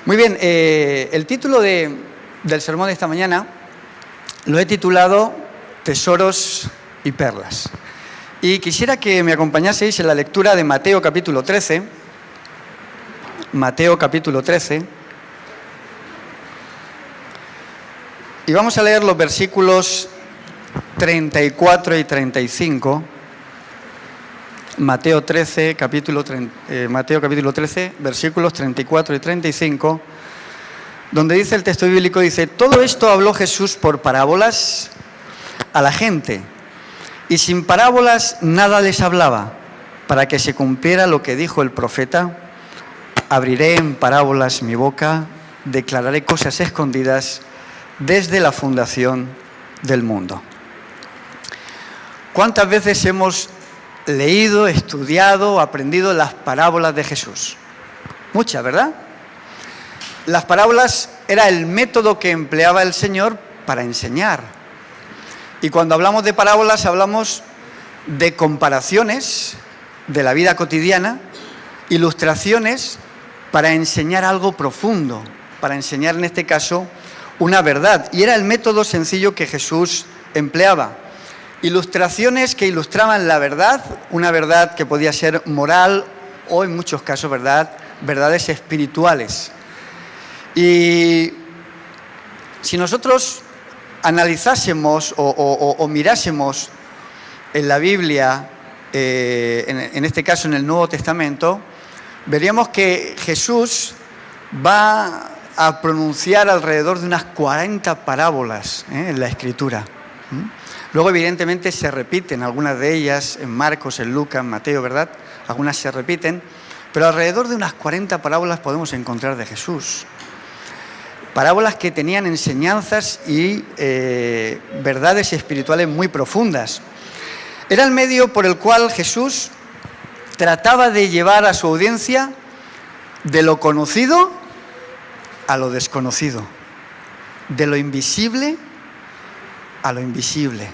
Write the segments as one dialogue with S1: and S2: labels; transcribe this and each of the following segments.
S1: Muy bien, el título del sermón de esta mañana lo he titulado Tesoros y Perlas. Y quisiera que me acompañaseis en la lectura de Mateo capítulo 13. Mateo capítulo 13. Y vamos a leer los versículos 34 y 35. Mateo capítulo 13, versículos 34 y 35, donde dice el texto bíblico, dice: todo esto habló Jesús por parábolas a la gente, y sin parábolas nada les hablaba, para que se cumpliera lo que dijo el profeta: abriré en parábolas mi boca, declararé cosas escondidas desde la fundación del mundo. ¿Cuántas veces hemos leído, estudiado, aprendido las parábolas de Jesús? Muchas, ¿verdad? Las parábolas era el método que empleaba el Señor para enseñar. Y cuando hablamos de parábolas hablamos de comparaciones de la vida cotidiana, ilustraciones para enseñar algo profundo, para enseñar en este caso una verdad. Y era el método sencillo que Jesús empleaba. Ilustraciones que ilustraban la verdad, una verdad que podía ser moral o en muchos casos verdades espirituales. Y si nosotros analizásemos o mirásemos en la Biblia, en este caso en el Nuevo Testamento, veríamos que Jesús va a pronunciar alrededor de unas 40 parábolas en la Escritura. Luego, evidentemente, se repiten algunas de ellas en Marcos, en Lucas, en Mateo, ¿verdad? Algunas se repiten, pero alrededor de unas 40 parábolas podemos encontrar de Jesús. Parábolas que tenían enseñanzas y verdades espirituales muy profundas. Era el medio por el cual Jesús trataba de llevar a su audiencia de lo conocido a lo desconocido, de lo invisible a lo invisible,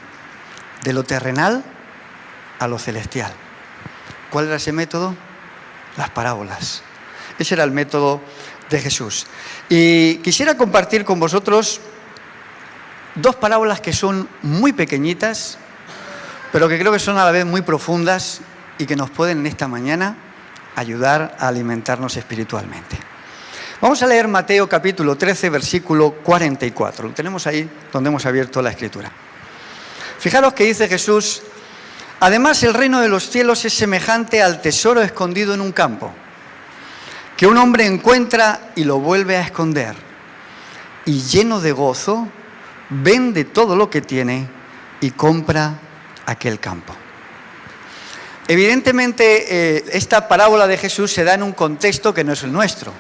S1: de lo terrenal a lo celestial. ¿Cuál era ese método? Las parábolas. Ese era el método de Jesús. Y quisiera compartir con vosotros dos parábolas que son muy pequeñitas, pero que creo que son a la vez muy profundas y que nos pueden en esta mañana ayudar a alimentarnos espiritualmente. Vamos a leer Mateo capítulo 13, versículo 44. Lo tenemos ahí donde hemos abierto la Escritura. Fijaros que dice Jesús: además el reino de los cielos es semejante al tesoro escondido en un campo, que un hombre encuentra y lo vuelve a esconder, y lleno de gozo vende todo lo que tiene y compra aquel campo. Evidentemente esta parábola de Jesús se da en un contexto que no es el nuestro.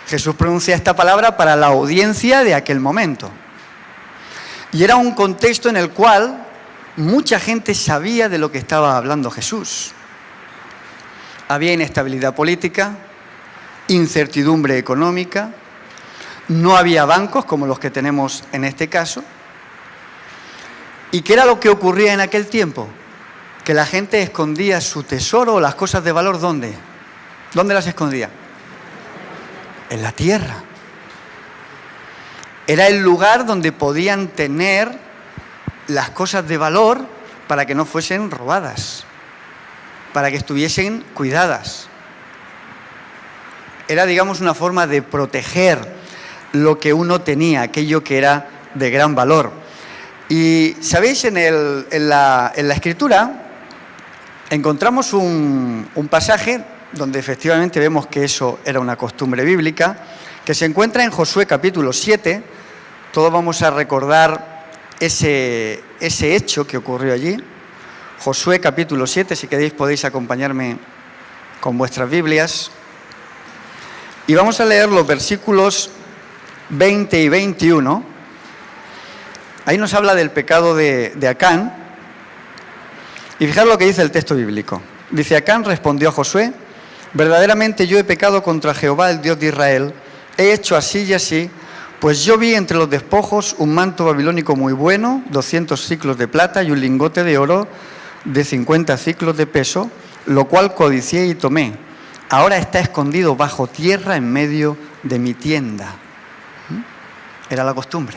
S1: Jesús pronuncia esta palabra para la audiencia de aquel momento. Y era un contexto en el cual mucha gente sabía de lo que estaba hablando Jesús. Había inestabilidad política, incertidumbre económica, no había bancos como los que tenemos en este caso. ¿Y qué era lo que ocurría en aquel tiempo? Que la gente escondía su tesoro o las cosas de valor, ¿dónde? ¿Dónde las escondía? En la tierra. Era el lugar donde podían tener las cosas de valor para que no fuesen robadas, para que estuviesen cuidadas. Era, digamos, una forma de proteger lo que uno tenía, aquello que era de gran valor. Y, ¿sabéis? En la Escritura encontramos un pasaje donde efectivamente vemos que eso era una costumbre bíblica, que se encuentra en Josué capítulo 7. Todos vamos a recordar ese hecho que ocurrió allí. Josué capítulo 7, si queréis podéis acompañarme con vuestras Biblias. Y vamos a leer los versículos 20 y 21. Ahí nos habla del pecado de Acán. Y fijaros lo que dice el texto bíblico. Dice: Acán respondió a Josué: verdaderamente yo he pecado contra Jehová, el Dios de Israel. He hecho así y así, pues yo vi entre los despojos un manto babilónico muy bueno, 200 siclos de plata y un lingote de oro de 50 siclos de peso, lo cual codicié y tomé. Ahora está escondido bajo tierra en medio de mi tienda. Era la costumbre.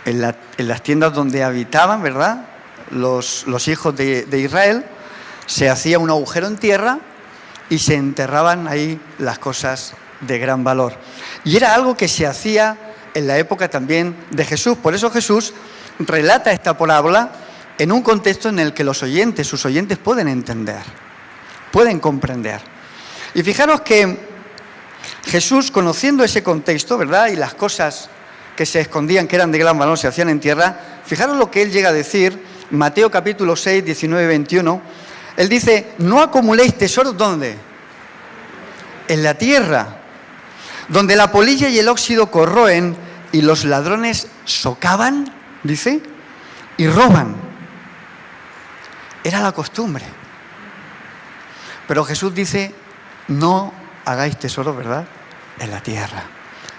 S1: En las tiendas donde habitaban, ¿verdad?, los hijos de Israel, se hacía un agujero en tierra y se enterraban ahí las cosas de gran valor. Y era algo que se hacía en la época también de Jesús. Por eso Jesús relata esta parábola en un contexto en el que sus oyentes pueden entender, pueden comprender. Y fijaros que Jesús, conociendo ese contexto, ¿verdad?, y las cosas que se escondían, que eran de gran valor, se hacían en tierra, fijaros lo que él llega a decir, Mateo capítulo 6, 19 y 21, él dice, no acumuléis tesoros, ¿dónde? En la tierra, donde la polilla y el óxido corroen y los ladrones socavan, dice, y roban. Era la costumbre. Pero Jesús dice, no hagáis tesoros, ¿verdad?, en la tierra,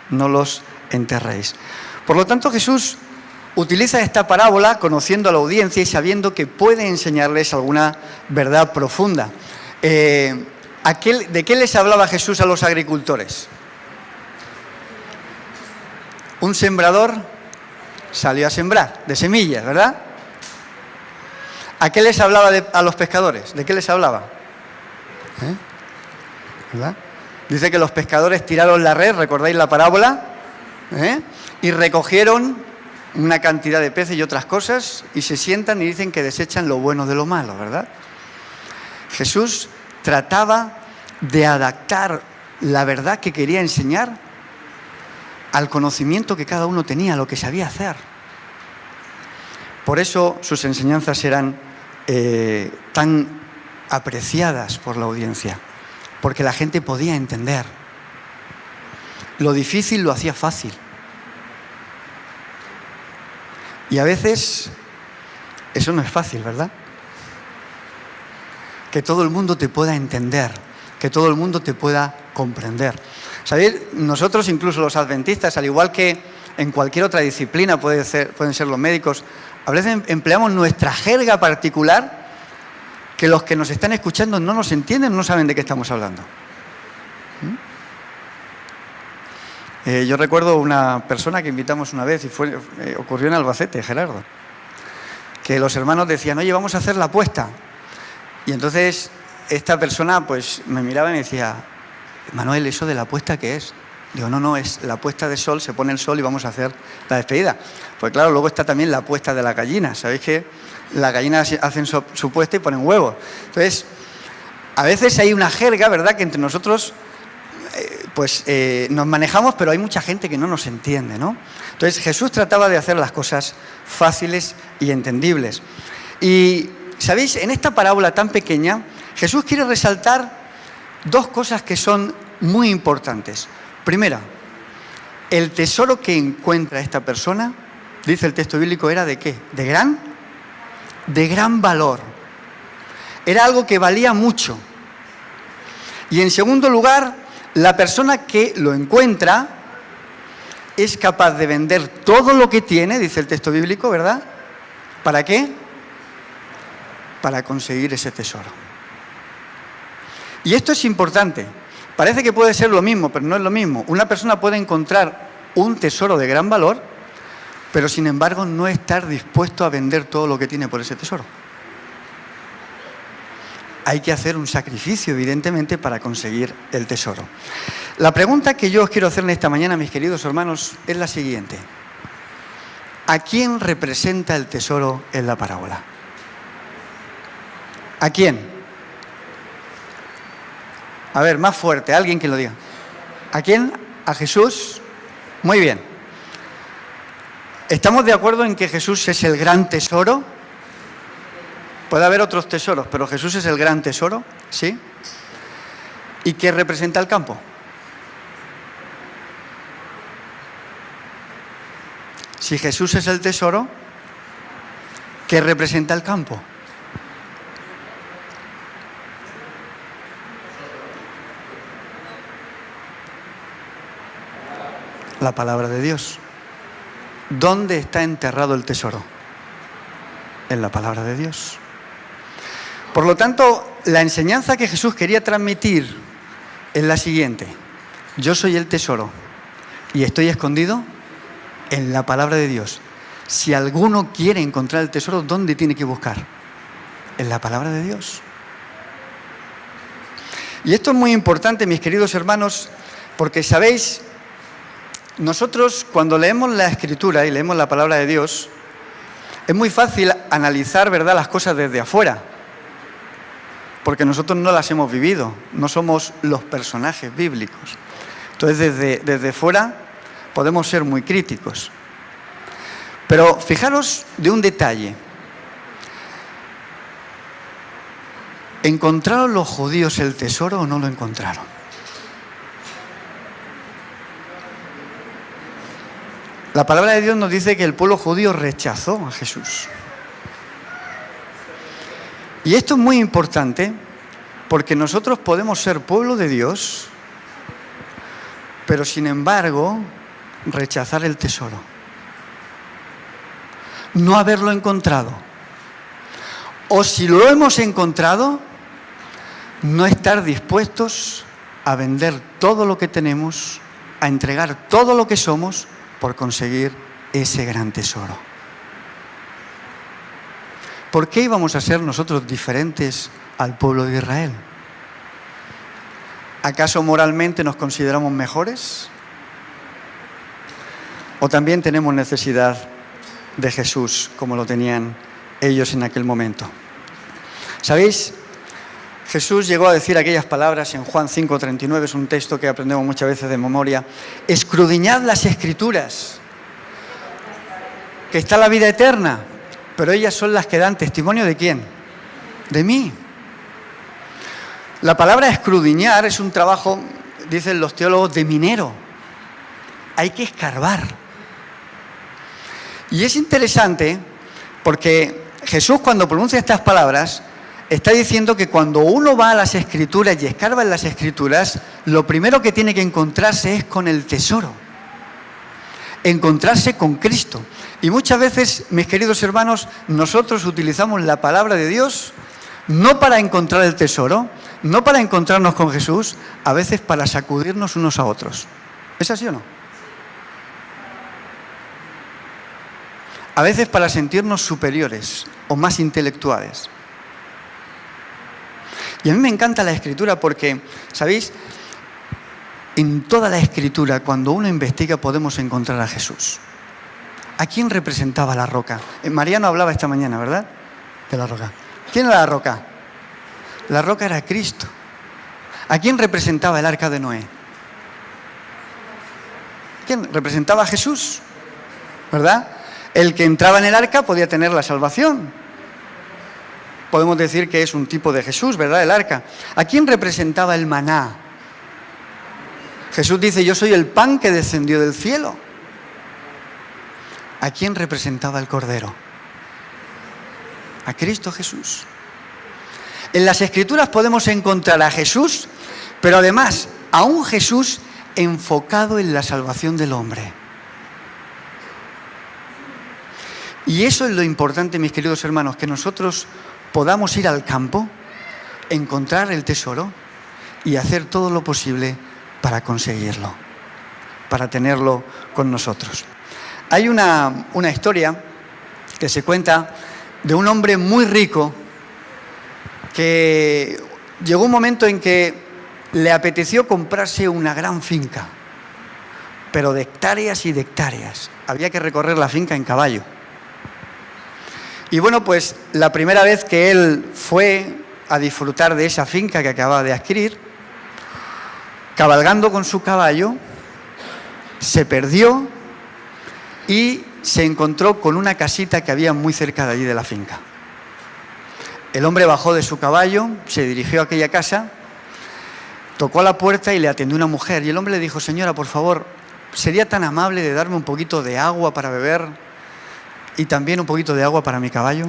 S1: no los enterréis. Por lo tanto, Jesús utiliza esta parábola conociendo a la audiencia y sabiendo que puede enseñarles alguna verdad profunda. ¿De qué les hablaba Jesús a los agricultores? Un sembrador salió a sembrar, de semillas, ¿verdad? ¿A qué les hablaba a los pescadores? ¿De qué les hablaba? ¿Verdad? Dice que los pescadores tiraron la red, ¿recordáis la parábola? Y recogieron una cantidad de peces y otras cosas y se sientan y dicen que desechan lo bueno de lo malo, ¿verdad? Jesús trataba de adaptar la verdad que quería enseñar al conocimiento que cada uno tenía, lo que sabía hacer. Por eso sus enseñanzas eran tan apreciadas por la audiencia, porque la gente podía entender. Lo difícil lo hacía fácil. Y a veces eso no es fácil, ¿verdad? Que todo el mundo te pueda entender, que todo el mundo te pueda comprender. ¿Sabéis? Nosotros, incluso los adventistas, al igual que en cualquier otra disciplina, pueden ser los médicos, a veces empleamos nuestra jerga particular que los que nos están escuchando no nos entienden, no saben de qué estamos hablando. Yo recuerdo una persona que invitamos una vez y ocurrió en Albacete, Gerardo, que los hermanos decían, oye, vamos a hacer la apuesta. Y entonces esta persona pues me miraba y me decía, Manuel, ¿eso de la apuesta qué es? Digo, no, es la puesta de sol, se pone el sol y vamos a hacer la despedida. Pues claro, luego está también la puesta de la gallina. ¿Sabéis que las gallinas hacen su puesta y ponen huevos? Entonces, a veces hay una jerga, ¿verdad?, que entre nosotros nos manejamos, pero hay mucha gente que no nos entiende, ¿no? Entonces Jesús trataba de hacer las cosas fáciles y entendibles. Y, ¿sabéis? En esta parábola tan pequeña, Jesús quiere resaltar dos cosas que son muy importantes. Primera, el tesoro que encuentra esta persona, dice el texto bíblico, ¿era de qué? De gran valor. Era algo que valía mucho. Y en segundo lugar, la persona que lo encuentra es capaz de vender todo lo que tiene, dice el texto bíblico, ¿verdad? ¿Para qué? Para conseguir ese tesoro. Y esto es importante. Parece que puede ser lo mismo, pero no es lo mismo. Una persona puede encontrar un tesoro de gran valor, pero sin embargo no estar dispuesto a vender todo lo que tiene por ese tesoro. Hay que hacer un sacrificio, evidentemente, para conseguir el tesoro. La pregunta que yo os quiero hacer en esta mañana, mis queridos hermanos, es la siguiente. ¿A quién representa el tesoro en la parábola? ¿A quién? A ver, más fuerte, alguien que lo diga. ¿A quién? ¿A Jesús? Muy bien. ¿Estamos de acuerdo en que Jesús es el gran tesoro? Puede haber otros tesoros, pero Jesús es el gran tesoro, ¿sí? ¿Y qué representa el campo? Si Jesús es el tesoro, ¿qué representa el campo? La palabra de Dios. ¿Dónde está enterrado el tesoro? En la palabra de Dios. Por lo tanto, la enseñanza que Jesús quería transmitir es la siguiente. Yo soy el tesoro y estoy escondido en la palabra de Dios. Si alguno quiere encontrar el tesoro, ¿dónde tiene que buscar? En la palabra de Dios. Y esto es muy importante, mis queridos hermanos, porque sabéis, nosotros cuando leemos la Escritura y leemos la palabra de Dios, es muy fácil analizar, ¿verdad?, las cosas desde afuera, porque nosotros no las hemos vivido, no somos los personajes bíblicos. Entonces, desde fuera podemos ser muy críticos. Pero fijaros de un detalle. ¿Encontraron los judíos el tesoro o no lo encontraron? La palabra de Dios nos dice que el pueblo judío rechazó a Jesús. Y esto es muy importante porque nosotros podemos ser pueblo de Dios, pero sin embargo rechazar el tesoro. No haberlo encontrado. O si lo hemos encontrado, no estar dispuestos a vender todo lo que tenemos, a entregar todo lo que somos por conseguir ese gran tesoro. ¿Por qué íbamos a ser nosotros diferentes al pueblo de Israel? ¿Acaso moralmente nos consideramos mejores? ¿O también tenemos necesidad de Jesús como lo tenían ellos en aquel momento? ¿Sabéis? Jesús llegó a decir aquellas palabras en Juan 5:39, es un texto que aprendemos muchas veces de memoria: escudriñad las Escrituras, que está la vida eterna, pero ellas son las que dan testimonio ¿de quién? De mí. La palabra escudriñar es un trabajo, dicen los teólogos, de minero. Hay que escarbar. Y es interesante porque Jesús, cuando pronuncia estas palabras, está diciendo que cuando uno va a las Escrituras y escarba en las Escrituras, lo primero que tiene que encontrarse es con el tesoro. Encontrarse con Cristo. Y muchas veces, mis queridos hermanos, nosotros utilizamos la palabra de Dios no para encontrar el tesoro, no para encontrarnos con Jesús, a veces para sacudirnos unos a otros. ¿Es así o no? A veces para sentirnos superiores o más intelectuales. Y a mí me encanta la Escritura porque, ¿sabéis? En toda la Escritura, cuando uno investiga, podemos encontrar a Jesús. ¿A quién representaba la roca? Mariano hablaba esta mañana, ¿verdad? De la roca. ¿Quién era la roca? La roca era Cristo. ¿A quién representaba el arca de Noé? ¿Quién? Representaba a Jesús, ¿verdad? El que entraba en el arca podía tener la salvación. Podemos decir que es un tipo de Jesús, ¿verdad? El arca. ¿A quién representaba el maná? Jesús dice: yo soy el pan que descendió del cielo. ¿A quién representaba el Cordero? A Cristo Jesús. En las Escrituras podemos encontrar a Jesús, pero además a un Jesús enfocado en la salvación del hombre. Y eso es lo importante, mis queridos hermanos, que nosotros podamos ir al campo, encontrar el tesoro y hacer todo lo posible para conseguirlo, para tenerlo con nosotros. Hay una historia que se cuenta de un hombre muy rico que llegó un momento en que le apeteció comprarse una gran finca, pero de hectáreas y de hectáreas. Había que recorrer la finca en caballo. Y bueno, pues la primera vez que él fue a disfrutar de esa finca que acababa de adquirir, cabalgando con su caballo, se perdió y se encontró con una casita que había muy cerca de allí de la finca. El hombre bajó de su caballo, se dirigió a aquella casa, tocó a la puerta y le atendió una mujer. Y el hombre le dijo: señora, por favor, ¿sería tan amable de darme un poquito de agua para beber y también un poquito de agua para mi caballo?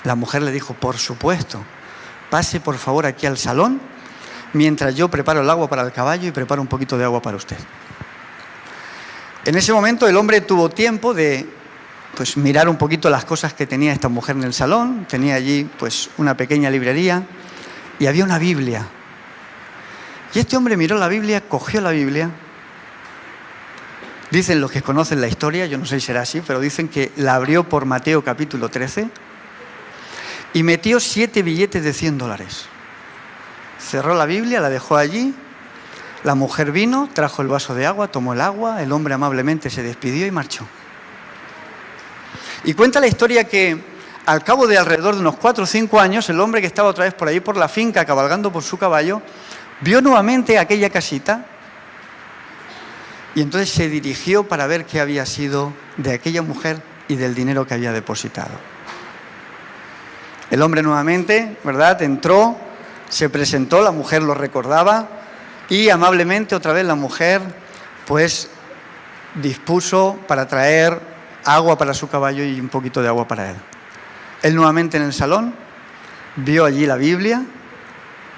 S1: La mujer le dijo: por supuesto, pase por favor aquí al salón mientras yo preparo el agua para el caballo y preparo un poquito de agua para usted. En ese momento el hombre tuvo tiempo de mirar un poquito las cosas que tenía esta mujer en el salón. Tenía allí una pequeña librería y había una Biblia. Y este hombre miró la Biblia, cogió la Biblia. Dicen los que conocen la historia, yo no sé si será así, pero dicen que la abrió por Mateo capítulo 13 y metió 7 billetes de $100. Cerró la Biblia, la dejó allí. La mujer vino, trajo el vaso de agua, tomó el agua, el hombre amablemente se despidió y marchó. Y cuenta la historia que al cabo de alrededor de unos 4 o 5 años, el hombre que estaba otra vez por ahí por la finca cabalgando por su caballo, vio nuevamente aquella casita y entonces se dirigió para ver qué había sido de aquella mujer y del dinero que había depositado. El hombre nuevamente, ¿verdad?, entró, se presentó, la mujer lo recordaba y amablemente otra vez la mujer pues dispuso para traer agua para su caballo y un poquito de agua para él. Él nuevamente en el salón vio allí la Biblia,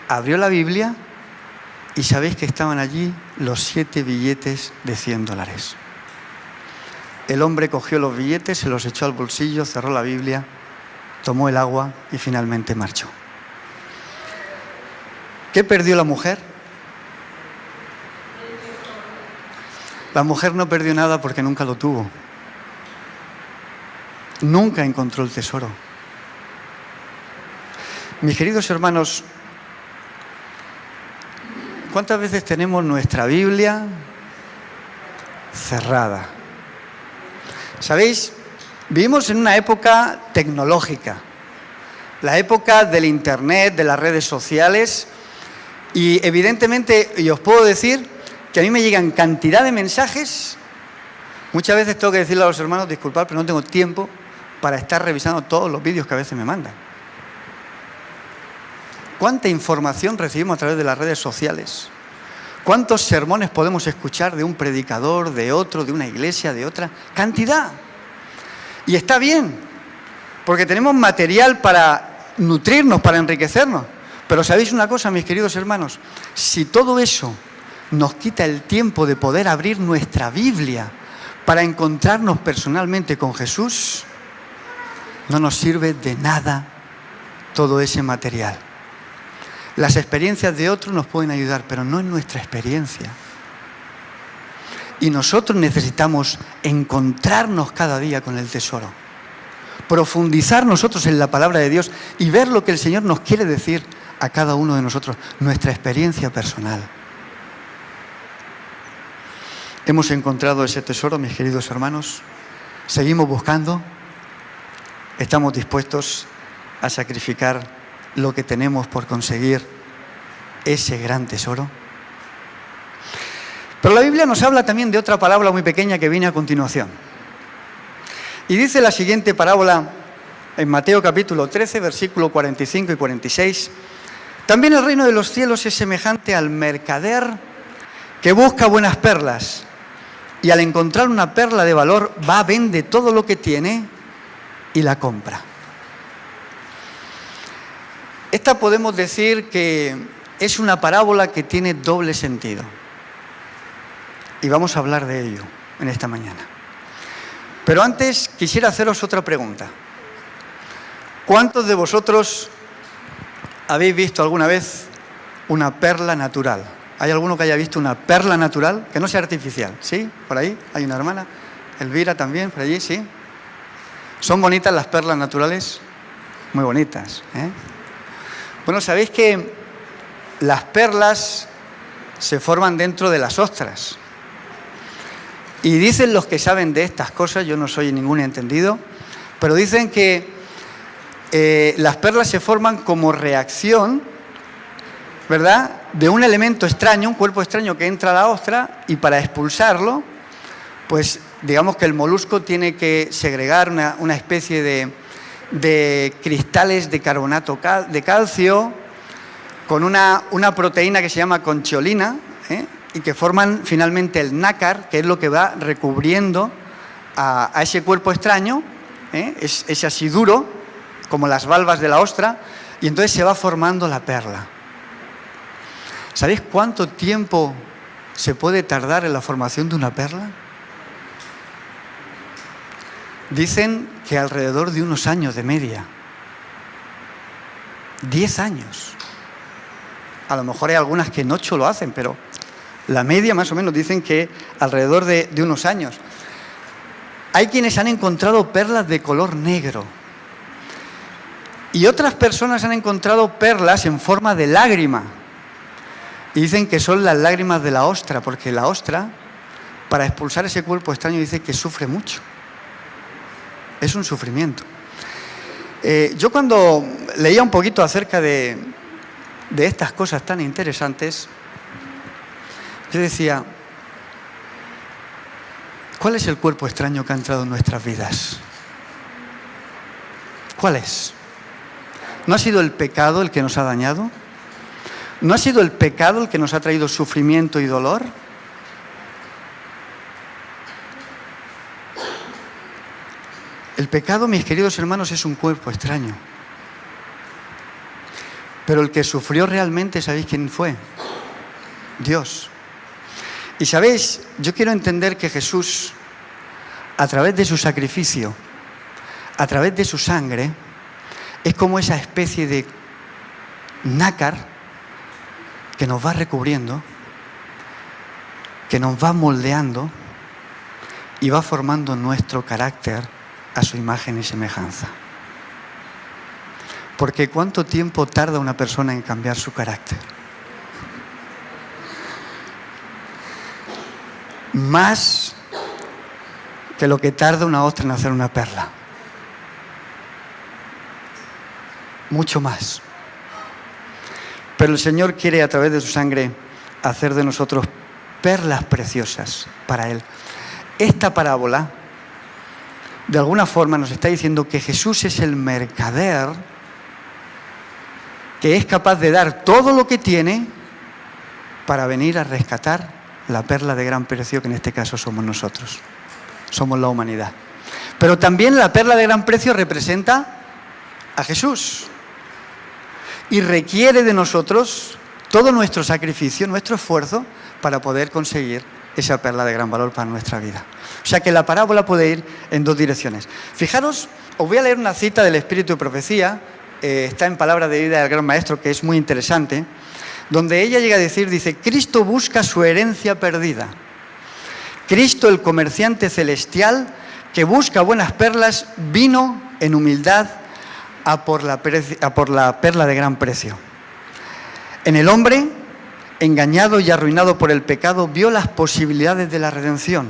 S1: abrió la Biblia y sabéis que estaban allí los 7 billetes de $100. El hombre cogió los billetes, se los echó al bolsillo, cerró la Biblia, tomó el agua y finalmente marchó. ¿Qué perdió la mujer? La mujer no perdió nada porque nunca lo tuvo. Nunca encontró el tesoro. Mis queridos hermanos, ¿cuántas veces tenemos nuestra Biblia cerrada? ¿Sabéis? Vivimos en una época tecnológica, la época del Internet, de las redes sociales, y evidentemente, y os puedo decir que a mí me llegan cantidad de mensajes. Muchas veces tengo que decirle a los hermanos, disculpad, pero no tengo tiempo para estar revisando todos los vídeos que a veces me mandan. ¿Cuánta información recibimos a través de las redes sociales? ¿Cuántos sermones podemos escuchar de un predicador, de otro, de una iglesia, de otra? ¡Cantidad! Y está bien, porque tenemos material para nutrirnos, para enriquecernos. Pero ¿sabéis una cosa, mis queridos hermanos? Si todo eso nos quita el tiempo de poder abrir nuestra Biblia para encontrarnos personalmente con Jesús, no nos sirve de nada todo ese material. Las experiencias de otros nos pueden ayudar, pero no es nuestra experiencia. Y nosotros necesitamos encontrarnos cada día con el tesoro, profundizar nosotros en la palabra de Dios y ver lo que el Señor nos quiere decir a cada uno de nosotros, nuestra experiencia personal. Hemos encontrado ese tesoro, mis queridos hermanos. Seguimos buscando. Estamos dispuestos a sacrificar lo que tenemos por conseguir ese gran tesoro. Pero la Biblia nos habla también de otra parábola muy pequeña que viene a continuación. Y dice la siguiente parábola en Mateo capítulo 13, versículo 45 y 46. También el reino de los cielos es semejante al mercader que busca buenas perlas y al encontrar una perla de valor va, vende todo lo que tiene y la compra. Esta podemos decir que es una parábola que tiene doble sentido. Y vamos a hablar de ello en esta mañana. Pero antes quisiera haceros otra pregunta. ¿Cuántos de vosotros habéis visto alguna vez una perla natural? ¿Hay alguno que haya visto una perla natural? Que no sea artificial, ¿sí? Por ahí hay una hermana, Elvira también, por allí, ¿sí? ¿Son bonitas las perlas naturales? Muy bonitas, ¿eh? Bueno, sabéis que las perlas se forman dentro de las ostras. Y dicen los que saben de estas cosas, yo no soy ningún entendido, pero dicen que las perlas se forman como reacción, ¿verdad?, de un elemento extraño, un cuerpo extraño que entra a la ostra, y para expulsarlo, pues digamos que el molusco tiene que segregar una especie de cristales de carbonato de calcio con una proteína que se llama conchiolina, y que forman finalmente el nácar, que es lo que va recubriendo a ese cuerpo extraño, es así duro, como las valvas de la ostra, y entonces se va formando la perla. ¿Sabéis cuánto tiempo se puede tardar en la formación de una perla? Dicen que alrededor de unos años de media. 10 años. A lo mejor hay algunas que en 8 lo hacen, pero la media más o menos dicen que alrededor de unos años. Hay quienes han encontrado perlas de color negro. Y otras personas han encontrado perlas en forma de lágrima. Y dicen que son las lágrimas de la ostra, porque la ostra, para expulsar ese cuerpo extraño, dice que sufre mucho. Es un sufrimiento. Yo cuando leía un poquito acerca de estas cosas tan interesantes, yo decía, ¿cuál es el cuerpo extraño que ha entrado en nuestras vidas? ¿Cuál es? ¿No ha sido el pecado el que nos ha dañado? ¿No ha sido el pecado el que nos ha traído sufrimiento y dolor? El pecado, mis queridos hermanos, es un cuerpo extraño. Pero el que sufrió realmente, ¿sabéis quién fue? Dios. Y sabéis, yo quiero entender que Jesús, a través de su sacrificio, a través de su sangre, es como esa especie de nácar que nos va recubriendo, que nos va moldeando y va formando nuestro carácter a su imagen y semejanza. Porque ¿cuánto tiempo tarda una persona en cambiar su carácter? Más que lo que tarda una ostra en hacer una perla. Mucho más. Pero el Señor quiere, a través de su sangre, hacer de nosotros perlas preciosas para Él. Esta parábola, de alguna forma, nos está diciendo que Jesús es el mercader que es capaz de dar todo lo que tiene para venir a rescatar la perla de gran precio, que en este caso somos nosotros. Somos la humanidad. Pero también la perla de gran precio representa a Jesús. Y requiere de nosotros todo nuestro sacrificio, nuestro esfuerzo, para poder conseguir esa perla de gran valor para nuestra vida. O sea que la parábola puede ir en 2 direcciones. Fijaros, os voy a leer una cita del Espíritu de Profecía, está en Palabra de Vida del Gran Maestro, que es muy interesante, donde ella llega a decir, dice, Cristo busca su herencia perdida. Cristo, el comerciante celestial, que busca buenas perlas, vino en humildad a por la perla de gran precio. En el hombre, engañado y arruinado por el pecado, vio las posibilidades de la redención.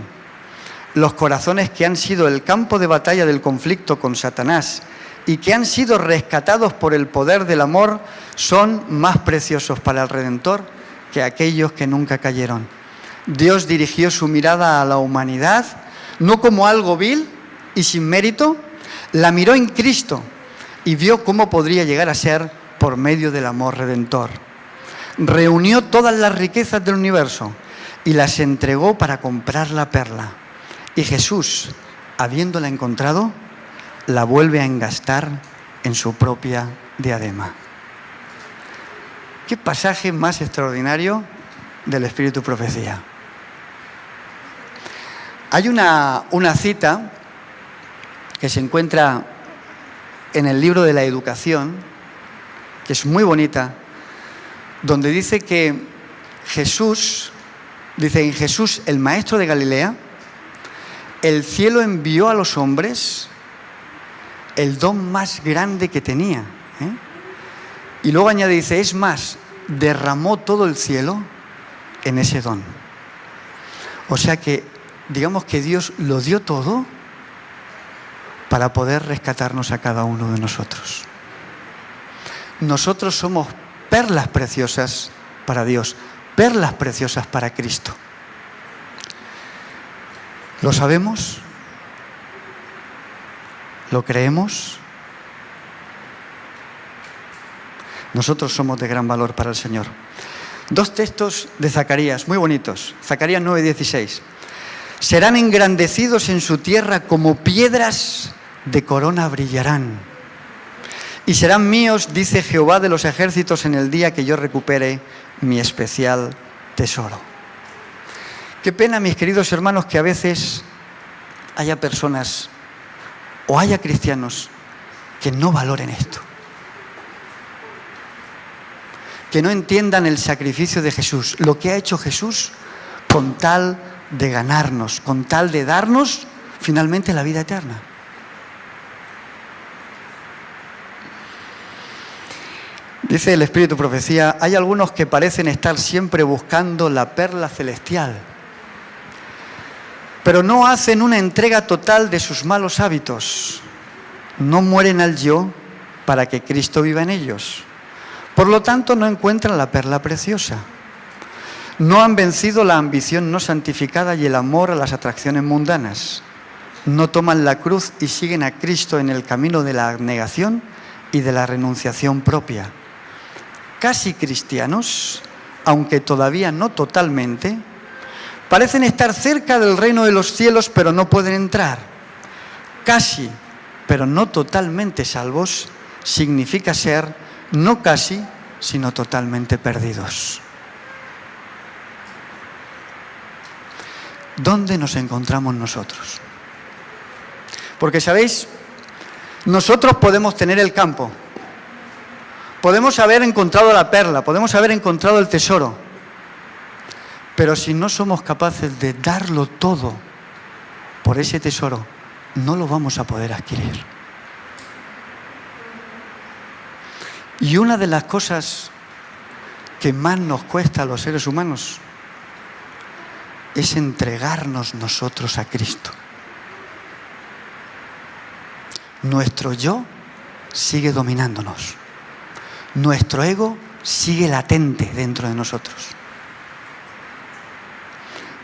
S1: Los corazones que han sido el campo de batalla del conflicto con Satanás y que han sido rescatados por el poder del amor son más preciosos para el Redentor que aquellos que nunca cayeron. Dios dirigió su mirada a la humanidad, no como algo vil y sin mérito, la miró en Cristo y vio cómo podría llegar a ser por medio del amor redentor. Reunió todas las riquezas del universo y las entregó para comprar la perla. Y Jesús, habiéndola encontrado, la vuelve a engastar en su propia diadema. ¿Qué pasaje más extraordinario del Espíritu de Profecía? Hay una cita que se encuentra en el libro de la Educación, que es muy bonita, donde dice que Jesús, dice en Jesús, el Maestro de Galilea, el cielo envió a los hombres el don más grande que tenía. Y luego añade, dice, es más, derramó todo el cielo en ese don. O sea que, digamos que Dios lo dio todo para poder rescatarnos a cada uno de nosotros. Nosotros somos perlas preciosas para Dios, perlas preciosas para Cristo. ¿Lo sabemos? ¿Lo creemos? Nosotros somos de gran valor para el Señor. 2 textos de Zacarías, muy bonitos. Zacarías 9:16. Serán engrandecidos en su tierra, como piedras de corona brillarán. Y serán míos, dice Jehová de los ejércitos, en el día que yo recupere mi especial tesoro. Qué pena, mis queridos hermanos, que a veces haya personas o haya cristianos que no valoren esto. que no entiendan el sacrificio de Jesús, lo que ha hecho Jesús con tal de ganarnos, con tal de darnos finalmente la vida eterna. Dice el Espíritu Profecía, hay algunos que parecen estar siempre buscando la perla celestial, pero no hacen una entrega total de sus malos hábitos. No mueren al yo para que Cristo viva en ellos. Por lo tanto, no encuentran la perla preciosa. No han vencido la ambición no santificada y el amor a las atracciones mundanas. No toman la cruz y siguen a Cristo en el camino de la abnegación y de la renunciación propia. Casi cristianos, aunque todavía no totalmente, parecen estar cerca del reino de los cielos, pero no pueden entrar. Casi, pero no totalmente salvos, significa ser no casi, sino totalmente perdidos. ¿Dónde nos encontramos nosotros? Porque, ¿sabéis? Nosotros podemos tener el campo, podemos haber encontrado la perla, podemos haber encontrado el tesoro, pero si no somos capaces de darlo todo por ese tesoro, no lo vamos a poder adquirir. Y una de las cosas que más nos cuesta a los seres humanos es entregarnos nosotros a Cristo. Nuestro yo sigue dominándonos. Nuestro ego sigue latente dentro de nosotros.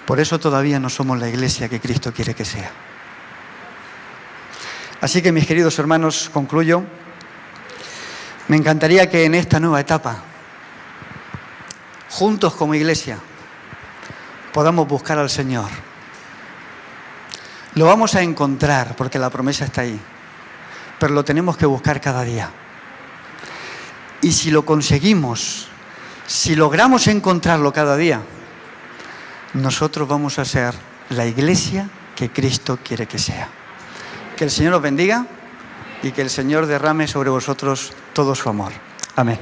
S1: Por eso todavía no somos la iglesia que Cristo quiere que sea. Así que, mis queridos hermanos, concluyo. Me encantaría que en esta nueva etapa, juntos como iglesia, podamos buscar al Señor. Lo vamos a encontrar porque la promesa está ahí, pero lo tenemos que buscar cada día. Y si lo conseguimos, si logramos encontrarlo cada día, nosotros vamos a ser la iglesia que Cristo quiere que sea. Que el Señor os bendiga y que el Señor derrame sobre vosotros todo su amor. Amén.